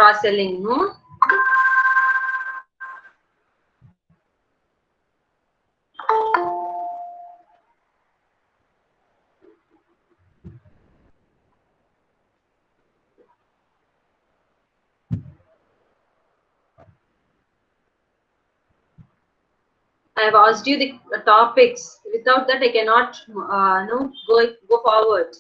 cross-selling, no? I have asked you the topics. Without that, I cannot no, go forward.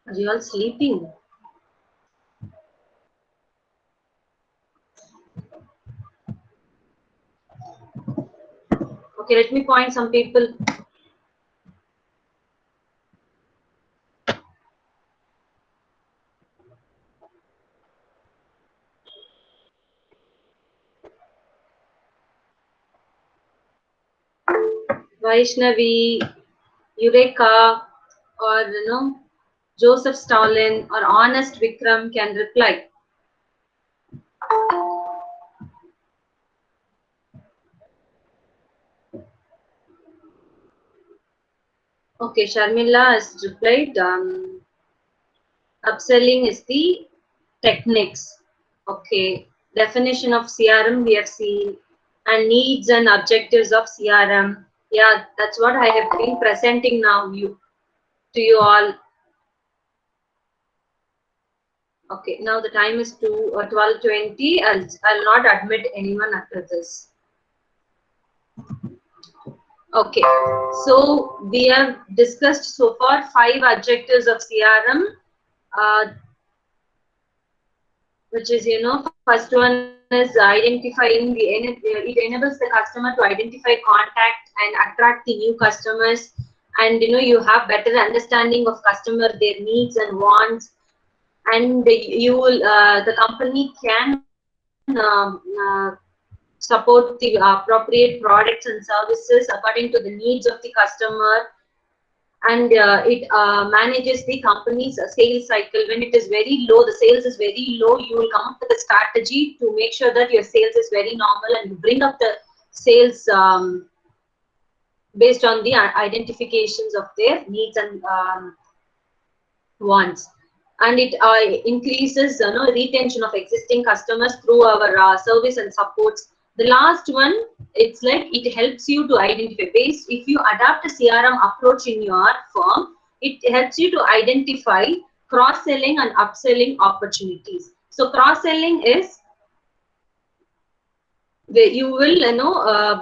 Are you all sleeping? Okay, let me point some people. Vaishnavi, Eureka, or Joseph Stalin or Honest Vikram can reply. Okay, Sharmila has replied. Upselling is the techniques. Okay, definition of CRM we have seen, and needs and objectives of CRM. Yeah, that's what I have been presenting now to you all. Okay, now the time is 12:20. I'll not admit anyone after this. Okay, so we have discussed so far 5 objectives of CRM, which is first one is identifying it enables the customer to identify, contact, and attract the new customers, and you have better understanding of customer, their needs and wants, and you will the company can support the appropriate products and services according to the needs of the customer, and it manages the company's sales cycle. When it is very low, the sales is very low, you will come up with a strategy to make sure that your sales is very normal, and you bring up the sales based on the identifications of their needs and wants. And it increases retention of existing customers through our service and supports. The last one, it's like it helps you to identify. Based, if you adapt a CRM approach in your firm, it helps you to identify cross-selling and upselling opportunities. So cross-selling is you will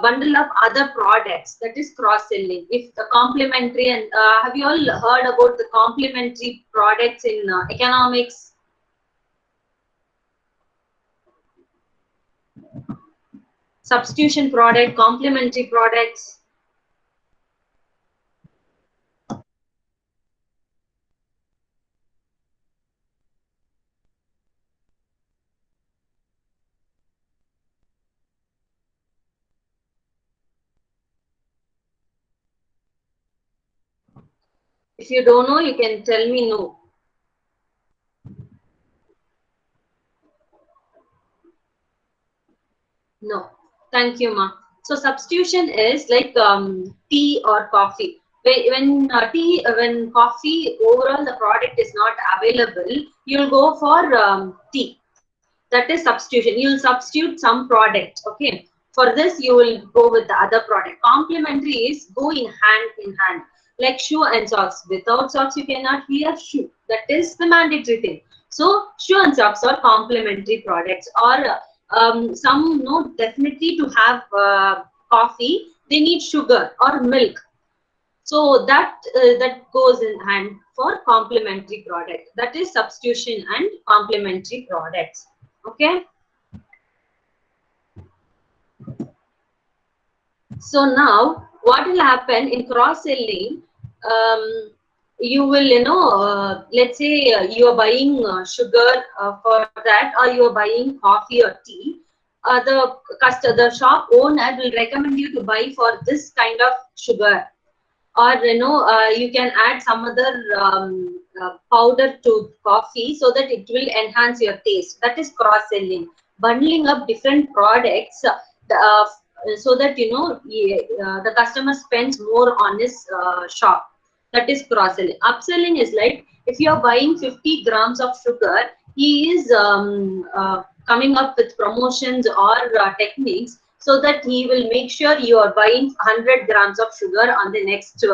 bundle up other products, that is cross selling. If the complementary, and have you all heard about the complementary products in economics? Substitution product, complementary products. If you don't know, you can tell me no. No. Thank you, ma. So substitution is like tea or coffee. When coffee overall the product is not available, you'll go for tea. That is substitution. You'll substitute some product. Okay. For this, you will go with the other product. Complementary is go in hand. Like shoe and socks. Without socks, you cannot wear shoe. That is the mandatory thing. So shoe and socks are complementary products. Or some definitely to have coffee, they need sugar or milk. So that goes in hand for complementary product. That is substitution and complementary products. Okay. So now what will happen in cross selling? you will, let's say you are buying sugar for that, or you are buying coffee or tea. The shop owner will recommend you to buy for this kind of sugar, or you can add some other powder to coffee so that it will enhance your taste. That is cross selling, bundling up different products, so that the customer spends more on his shop. That is cross selling. Upselling is like, if you are buying 50 grams of sugar, he is coming up with promotions or techniques, so that he will make sure you are buying 100 grams of sugar on the next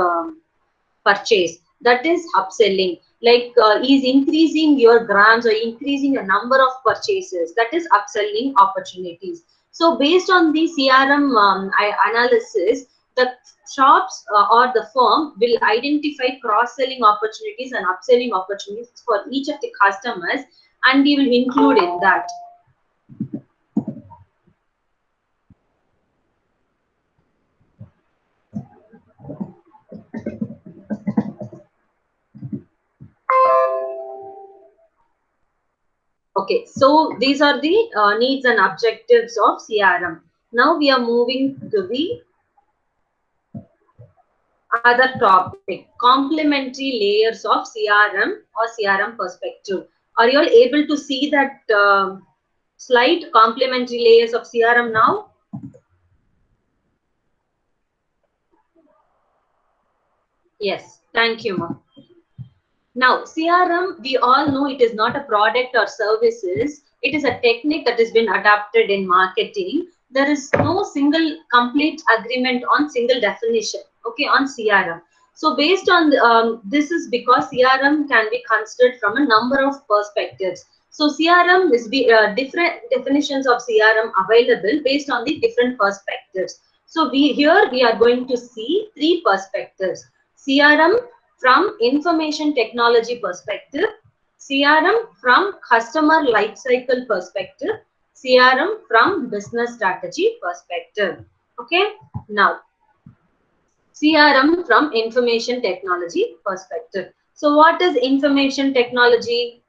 purchase. That is upselling. Like is increasing your grams or increasing the number of purchases. That is upselling opportunities. So based on the CRM analysis, the shops or the firm will identify cross-selling opportunities and upselling opportunities for each of the customers, and we will include in that. Okay, so these are the needs and objectives of CRM. Now we are moving to the other topic, complementary layers of CRM or CRM perspective. Are you all able to see that slide, complementary layers of CRM now? Yes, thank you, ma'am. Now, CRM, we all know it is not a product or services. It is a technique that has been adapted in marketing. There is no single complete agreement on single definition, okay, on CRM. So based on this is because CRM can be considered from a number of perspectives. So CRM is different definitions of CRM available based on the different perspectives. So here we are going to see three perspectives. CRM from information technology perspective, CRM from customer lifecycle perspective, CRM from business strategy perspective. Okay, now CRM from information technology perspective. So what is information technology?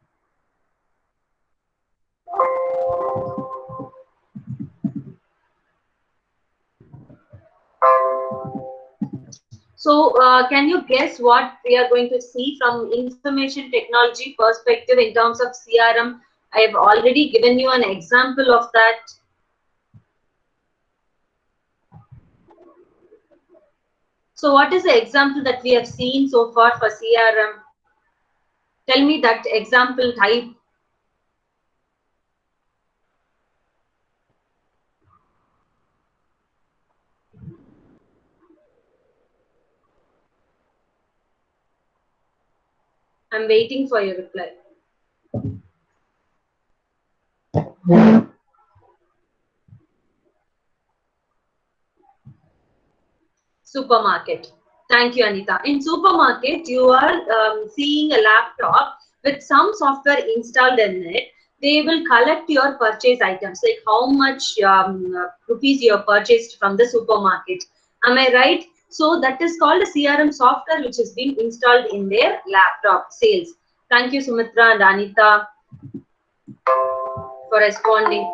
So can you guess what we are going to see from information technology perspective in terms of CRM? I have already given you an example of that. So what is the example that we have seen so far for CRM? Tell me that example type. I'm waiting for your reply. Supermarket. Thank you, Anita. In supermarket, you are seeing a laptop with some software installed in it. They will collect your purchase items, like how much rupees you have purchased from the supermarket. Am I right? So that is called a CRM software which is being installed in their laptop sales. Thank you, Sumitra and Anita, for responding.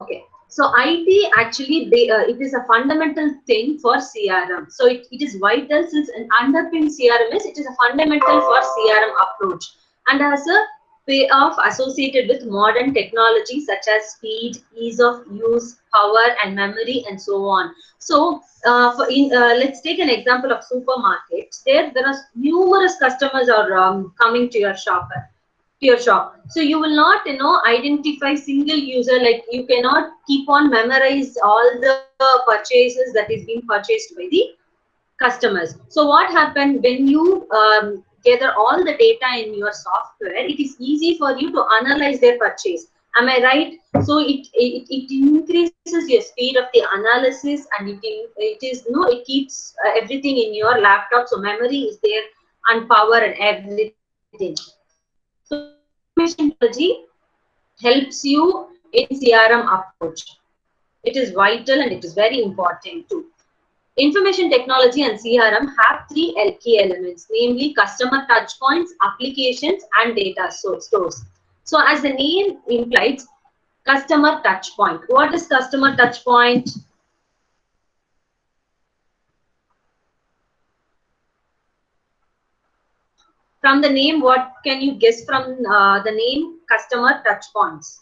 Okay, so IT actually it is a fundamental thing for CRM. So it is vital, since an underpin CRM is, it is a fundamental for CRM approach, and has a payoff associated with modern technology such as speed, ease of use, power and memory, and so on. So let's take an example of supermarkets. There are numerous customers are coming to your shop. So you will not identify single user, like you cannot keep on memorize all the purchases that is being purchased by the customers. So what happened when you gather all the data in your software, it is easy for you to analyze their purchase. Am I right? So it increases your speed of the analysis, and it keeps everything in your laptop, so memory is there and power and everything. So technology helps you in CRM approach. It is vital and it is very important too. Information technology and CRM have three key elements, namely customer touchpoints, applications, and data stores. So as the name implies, customer touchpoint. What is customer touchpoint? From the name, what can you guess from the name customer touchpoints?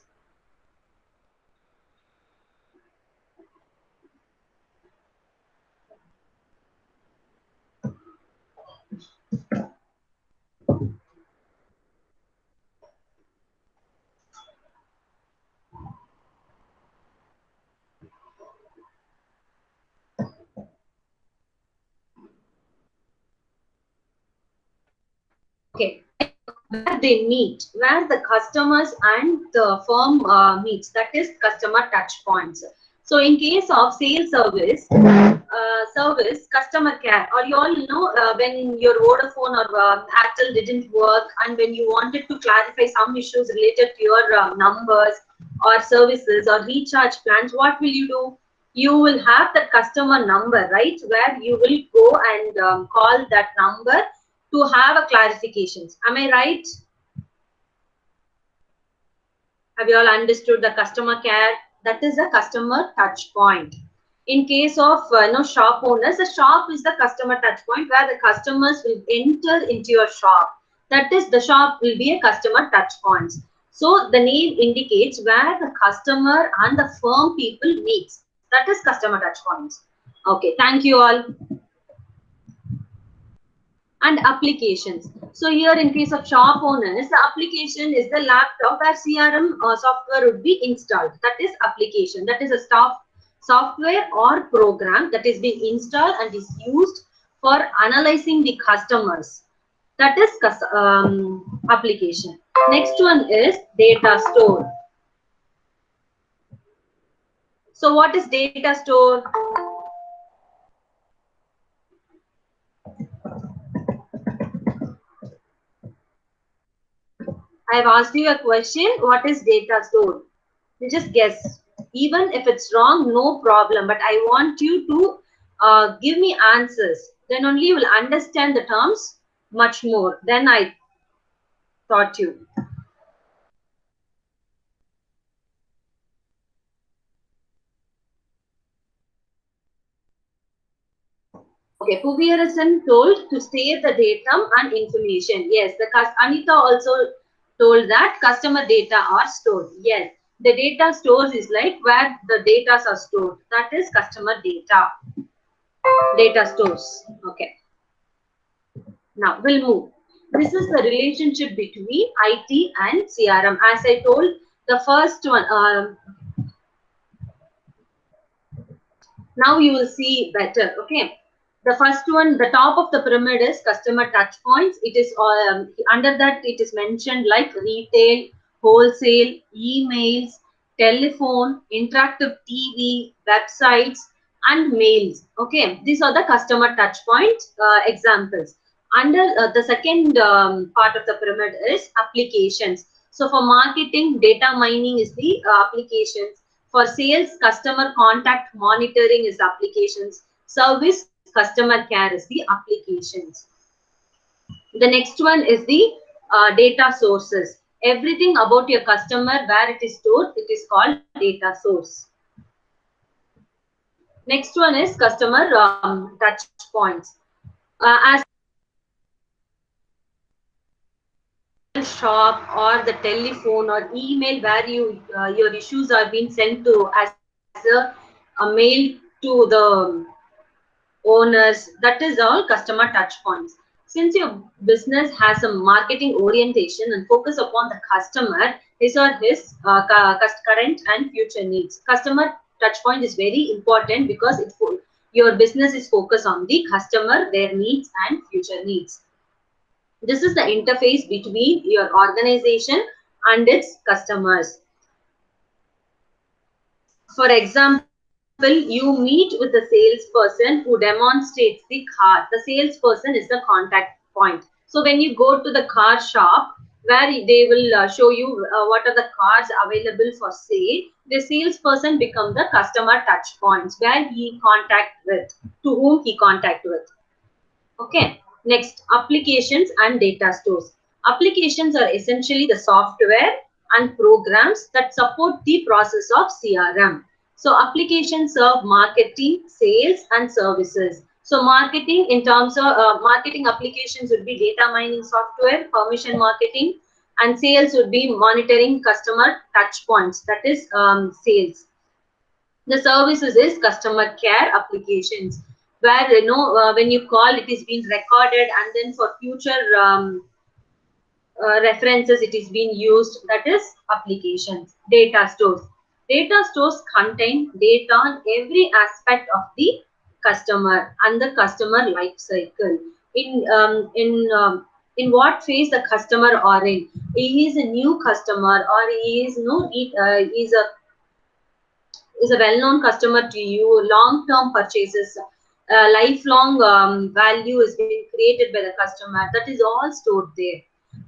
Okay, where they meet, where the customers and the firm meets, that is customer touch points. So in case of sales service, customer care, or you all know when your Vodafone or Airtel didn't work and when you wanted to clarify some issues related to your numbers or services or recharge plans, what will you do? You will have the customer number, right, where you will go and call that number to have a clarifications. Am I right? Have you all understood the customer care? That is a customer touch point. In case of shop owners, the shop is the customer touch point where the customers will enter into your shop. That is, the shop will be a customer touch point. So the name indicates where the customer and the firm people meets. That is customer touch points. Okay, thank you all. And applications. So here in case of shop owners, the application is the laptop where CRM software would be installed. That is application. That is a software or program that is being installed and is used for analyzing the customers. That is application. Next one is data store. So what is data store? I have asked you a question. What is data store? You just guess. Even if it's wrong, no problem. But I want you to give me answers. Then only you will understand the terms much more than I taught you. Okay, Puviarasan told to state the data and information. Yes, Anita also told that customer data are stored. Yes, the data stores is like where the data are stored. That is customer data. Data stores. Okay. Now we'll move. This is the relationship between IT and CRM. As I told, the first one. Now you will see better. Okay. The first one, the top of the pyramid is customer touch points. It is under that it is mentioned like retail, wholesale, emails, telephone, interactive TV, websites, and mails. Okay, these are the customer touch point examples. Under the second part of the pyramid is applications. So for marketing, data mining is the applications. For sales, customer contact monitoring is applications. Service, customer care is the applications. The next one is the data sources. Everything about your customer, where it is stored, it is called data source. Next one is customer touch points. As shop or the telephone or email where your issues are being sent to as a mail to the owners, that is all customer touch points. Since your business has a marketing orientation and focus upon the customer, his or his current and future needs. Customer touch point is very important because your business is focused on the customer, their needs and future needs. This is the interface between your organization and its customers. For example, you meet with the salesperson who demonstrates the car. The salesperson is the contact point. So when you go to the car shop, where they will show you what are the cars available for sale. The salesperson become the customer touch points where he contact with, to whom he contact with. Okay. Next, applications and data stores. Applications are essentially the software and programs that support the process of CRM. So applications serve marketing, sales, and services. So marketing, in terms of marketing applications, would be data mining software, permission marketing, and sales would be monitoring customer touch points, that is sales. The services is customer care applications, where when you call, it is being recorded, and then for future references it is being used. That is applications. Data stores. Data stores contain data on every aspect of the customer and the customer life cycle. In what phase the customer are in. He is a new customer, or he is he is a well-known customer to you. Long-term purchases, lifelong value is being created by the customer. That is all stored there.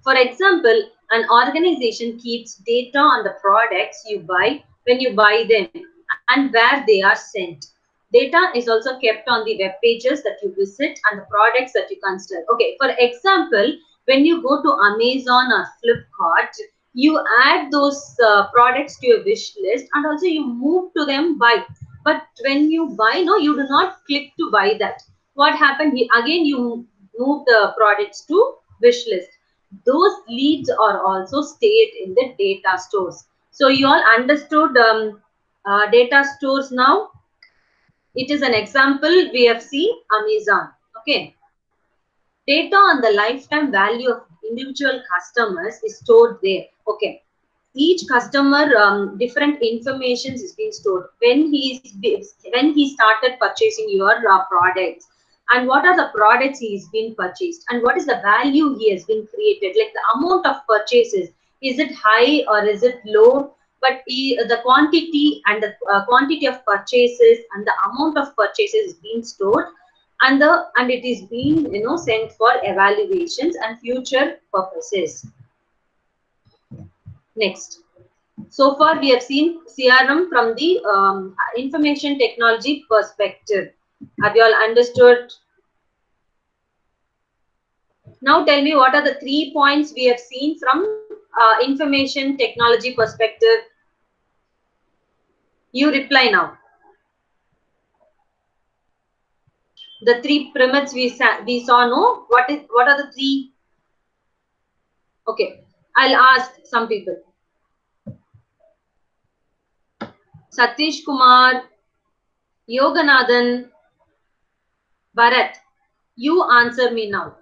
For example, an organization keeps data on the products you buy when you buy them and where they are sent. Data is also kept on the web pages that you visit and the products that you consider. Okay, for example, when you go to Amazon or Flipkart, you add those products to your wish list, and also you move to them buy. But when you buy, no, you do not click to buy that. What happened? Again, you move the products to wish list. Those leads are also stayed in the data stores. So you all understood data stores now. It is an example we have seen Amazon. Okay. Data on the lifetime value of individual customers is stored there. Okay. Each customer, different information is being stored when he started purchasing your products, and what are the products he is being purchased, and what is the value he has been created, like the amount of purchases, is it high or is it low, but the quantity and the quantity of purchases and the amount of purchases is being stored, and it is being sent for evaluations and future purposes. Next. So far, we have seen CRM from the information technology perspective. Have you all understood? Now tell me, what are the 3 points we have seen from information technology perspective? You reply now. The 3 pyramids we saw, no? What are the 3? Okay, I'll ask some people. Satish Kumar, Yoganathan, Bharat, you answer me now.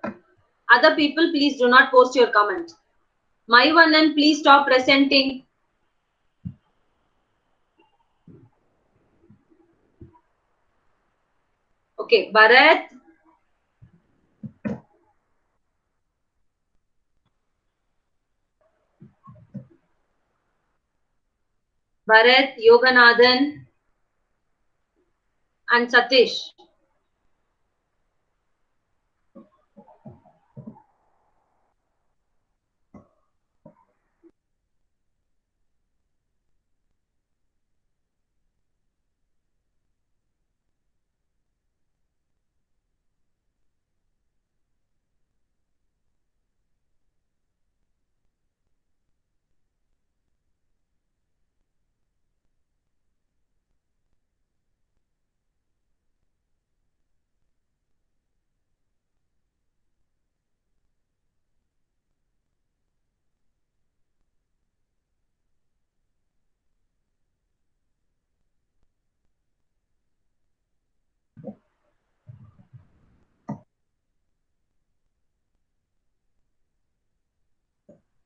Other people, please do not post your comment. Maivanan, please stop presenting. Okay, Bharat. Bharat, Yoganathan, and Satish.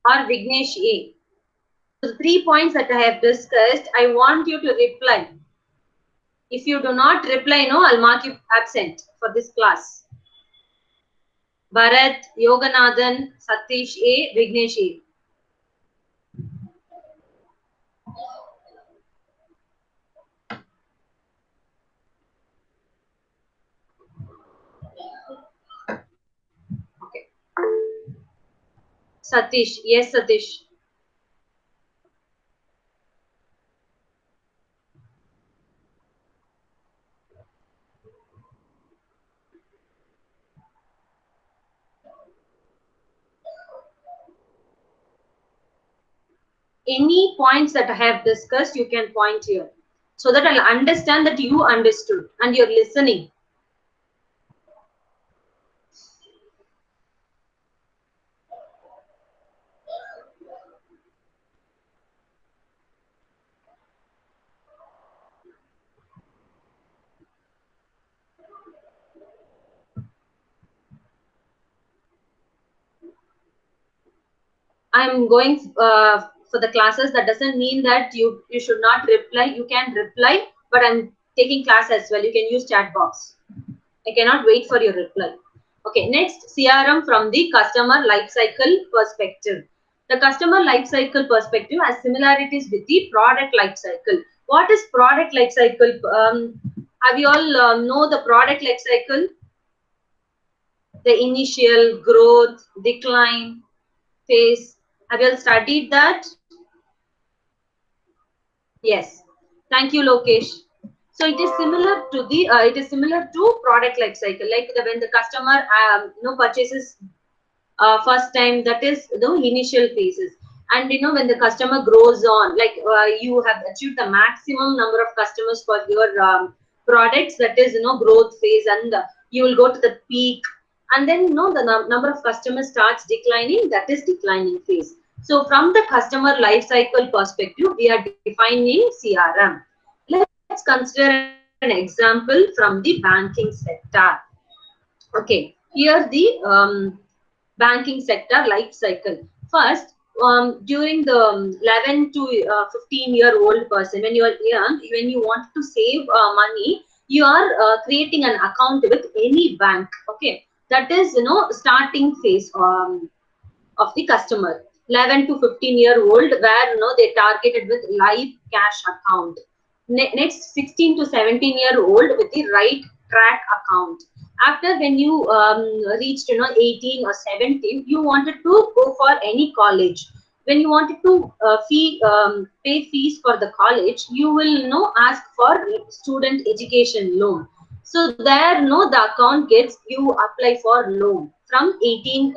Or Vignesh A. So the 3 points that I have discussed, I want you to reply. If you do not reply, no, I'll mark you absent for this class. Bharat, Yoganathan, Satish A, Vignesh A. Okay. Satish. Yes, Satish. Any points that I have discussed, you can point here so that I'll understand that you understood and you're listening. I'm going for the classes. That doesn't mean that you should not reply. You can reply, but I'm taking class as well. You can use chat box. I cannot wait for your reply. Okay, next CRM from the customer lifecycle perspective. The customer lifecycle perspective has similarities with the product lifecycle. What is product lifecycle? Have you all know the product lifecycle? The initial growth, decline phase. Have you all studied that? Yes. Thank you, Lokesh. So it is similar to the product life cycle. Like when the customer purchases first time, that is the initial phases. And when the customer grows on, like you have achieved the maximum number of customers for your products, that is growth phase, and you will go to the peak, and then the number of customers starts declining, that is declining phase. So from the customer life cycle perspective, we are defining CRM. Let's consider an example from the banking sector. Okay, here the banking sector life cycle. First, during the 11 to 15-year-old person, when you are young, when you want to save money, you are creating an account with any bank. Okay, that is starting phase of the customer. 11 to 15-year-old, where they targeted with live cash account. Next, 16 to 17-year-old with the right track account. After when you reached 18 or 17, you wanted to go for any college. When you wanted to pay fees for the college, you will ask for student education loan. So there the account gets, you apply for loan from 18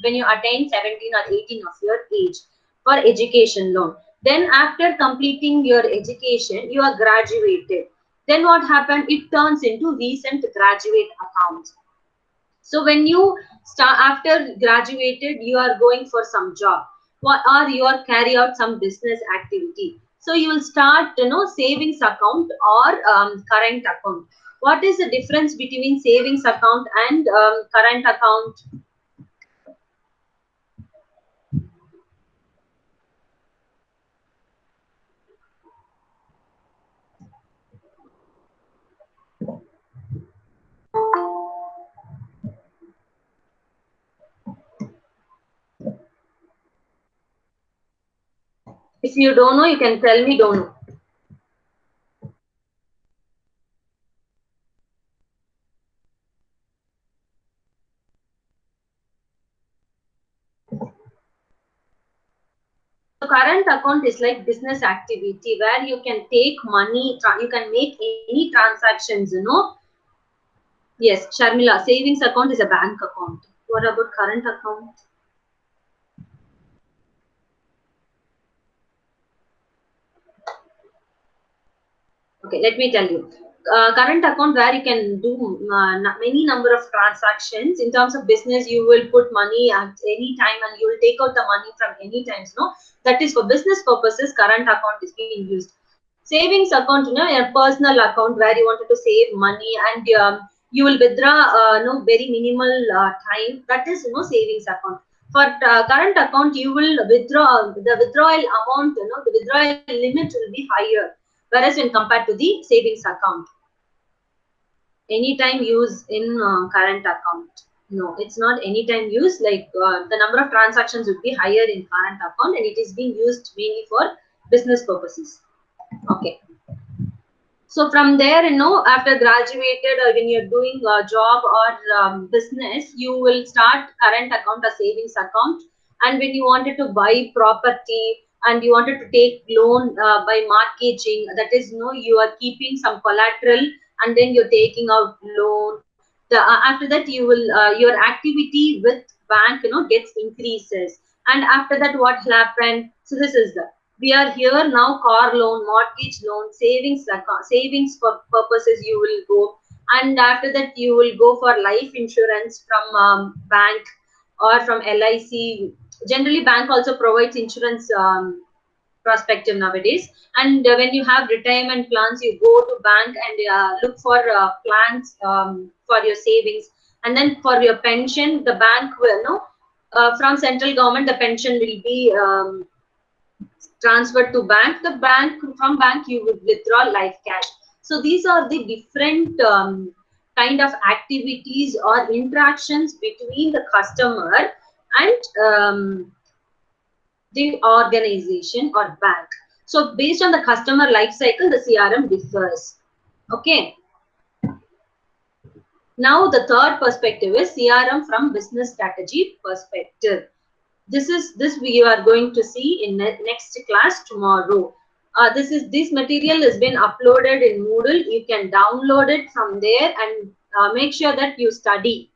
when you attain 17 or 18 of your age for education loan. Then after completing your education, you are graduated. Then what happened? It turns into recent graduate account. So when you start after graduated, you are going for some job, or you are carry out some business activity. So you will start savings account or current account. What is the difference between savings account and current account? If you don't know, you can tell me don't know. So current account is like business activity where you can take money, you can make any transactions. Yes, Sharmila, savings account is a bank account. What about current account? Okay, let me tell you. Current account where you can do many number of transactions. In terms of business, you will put money at any time and you will take out the money from any times. No, that is for business purposes. Current account is being used. Savings account, a personal account where you wanted to save money and you will withdraw, very minimal time. That is, savings account. For current account, you will withdraw the withdrawal amount. The withdrawal limit will be higher. Whereas when compared to the savings account, anytime use in current account. No, it's not anytime use. Like the number of transactions would be higher in current account, and it is being used mainly for business purposes. Okay. So from there, after graduated or when you're doing a job or business, you will start current account or savings account. And when you wanted to buy property and you wanted to take loan by mortgaging, that is, you are keeping some collateral and then you're taking out loan. After that, you will your activity with bank, gets increases. And after that, what happened? So this is the, we are here now, car loan, mortgage loan, savings account, savings for purposes you will go. And after that, you will go for life insurance from bank or from LIC. Generally, bank also provides insurance prospective nowadays. And when you have retirement plans, you go to bank and look for plans for your savings. And then for your pension, the bank will know, from central government, the pension will be transferred to bank. The bank, from bank you would withdraw life cash. So these are the different kind of activities or interactions between the customer and the organization or bank. So based on the customer life cycle, the CRM differs. Okay. Now the third perspective is CRM from business strategy perspective. This we are going to see in next class tomorrow. This material has been uploaded in Moodle. You can download it from there and make sure that you study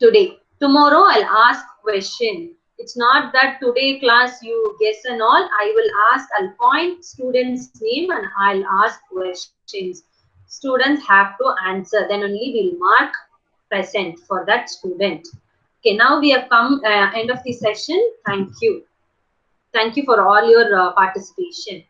today. Tomorrow I'll ask question. It's not that today class you guess and all. I'll point students' name and I'll ask questions. Students have to answer. Then only we'll mark present for that student. Okay, now we have come end of the session. Thank you. Thank you for all your participation.